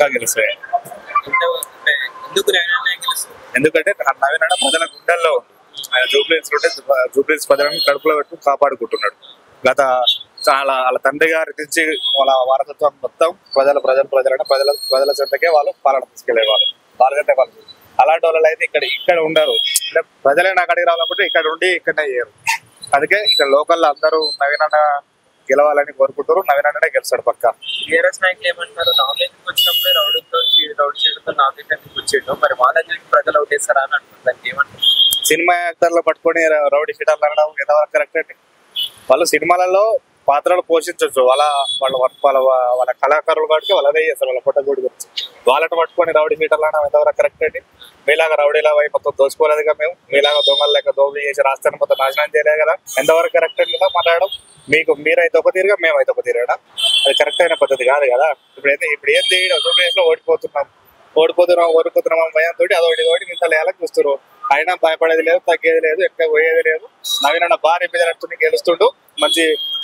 పక్కా గెలుస్తాయి. ఎందుకంటే నవీన్ అన్న ప్రజల గుండెల్లో ఉంది. ఆయన జూబ్లీస్ ప్రజలను కడుపులో పెట్టి కాపాడుకుంటున్నాడు. గత వాళ్ళ తండ్రి గారి నుంచి వాళ్ళ వారసత్వం మొత్తం ప్రజల చెంతకే వాళ్ళు పాలన తీసుకెళ్లేవాళ్ళు. వాళ్ళకంటే వాళ్ళు అలాంటి వాళ్ళు అయితే ఇక్కడ ఉండరు. ప్రజలే నాకు అడిగి రావాలనుకుంటే ఇక్కడ ఉండి ఇక్కడనే చేయరు. అందుకే ఇక్కడ లోకల్ అందరూ నవీన్ అన్న గెలవాలని కోరుకుంటారు. నవీన్ అన్ననే గెలుస్తాడు పక్క. టీఆర్ఎస్ నాయకులు ఏమంటారు, నామినేషన్ వచ్చినప్పుడే రౌడీ చేయడంతో నామినేషన్ వచ్చేయడం, మరి వాళ్ళకి ప్రజలు ఓటేస్తారా అని అంటున్నారు. ఏమంటారు? సినిమా యాక్టర్లు పట్టుకొని రౌడీ షీటర్లు అనడం ఎంతవరకు కరెక్ట్ అండి? వాళ్ళు సినిమాలలో పాత్రలు పోషించవచ్చు. వాళ్ళ కళాకారులు కాబట్టి వాళ్ళదే చేస్తారు. వాళ్ళ పొట్టగూడి గురించి వాళ్ళని పట్టుకొని రౌడీ షీటర్లు అనడం ఎంతవరకు కరెక్ట్ అండి? మీలాగా రౌడీలా పోయి మొత్తం దోచుకోలేదుగా మేము. మీలాగా దొంగలు లెక్క దోపిడీ చేసి రాష్ట్రాన్ని మొత్తం నాశనం చేయలేదు కదా. ఎంతవరకు కరెక్ట్ అండి కదా మాట్లాడడం? మీరైతే ఒక తీరుగా మేమైతే ఒక తీరుగా అది కరెక్ట్ అయిన పద్ధతి కాదు కదా. ఇప్పుడు ఏం చేయడం? ఆంధ్రప్రదేశ్ లో ఓడిపోతున్నాం భయంతో అదొకటి ఇంత లేయాలని చూస్తారు. అయినా భయపడేది లేదు, తగ్గేది లేదు, ఎక్కడ పోయేది లేదు. నవీన్ అన్న భారీ మెజారిటీని గెలుస్తుండు.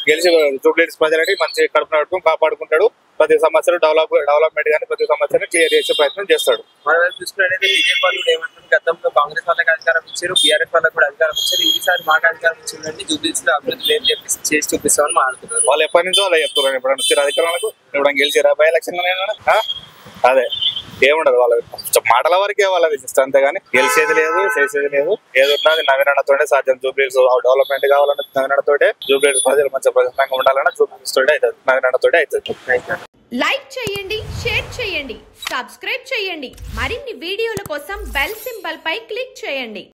గెలిచి జూబ్లీహిల్స్ ప్రజలని మంచి కడుపు నడుపు కాపాడుకుంటాడు. ప్రతి సమస్యలు డెవలప్మెంట్ కానీ ప్రతి సమస్యను క్లియర్ చేసే ప్రయత్నం చేస్తాడు. మనం చూసుకున్నట్లయితే బీజేపీ వాళ్ళు ఏమంటారు, గతంలో కాంగ్రెస్ వాళ్ళకి అధికారం ఇచ్చారు, బీఆర్ఎస్ వాళ్ళకి కూడా అధికారం ఇచ్చారు, ఈసారి మాకు అధికారం ఇచ్చిందంటే జూబ్లీహిల్స్ లో అభివృద్ధి లేదు చెప్పేసి చేసి చూపిస్తామని మాట్లాడుతున్నారు. వాళ్ళు ఎప్పటి నుంచో అలా చెప్తున్నారు. ఇప్పుడు వచ్చారు అధికారులకు, ఇప్పుడు గెలిచారు బై ఎలక్షన్ అదే ఏముండదు వాళ్ళ మాటల వరకే వాళ్ళది ఇష్టం. అంతేగాని గెలిచేది లేదు, చేసేది లేదు. ఏది ఉన్నది నవీన్ అన్నతోనే సాధ్యం. జూబ్లీహిల్స్ డెవలప్మెంట్ కావాలంటే నవీన్ అన్నతోటే, జూబ్లీహిల్స్ ప్రజలు మంచి ప్రశాంతంగా ఉండాలన్నా జూబ్లీహిల్స్ తోటే అవుతుంది, నవీన్ అన్నతోటే అవుతుంది. లైక్ చేయండి, షేర్ చేయండి, సబ్స్క్రైబ్ చేయండి. మరిన్ని వీడియోల కోసం బెల్ సింబల్ పై క్లిక్ చేయండి.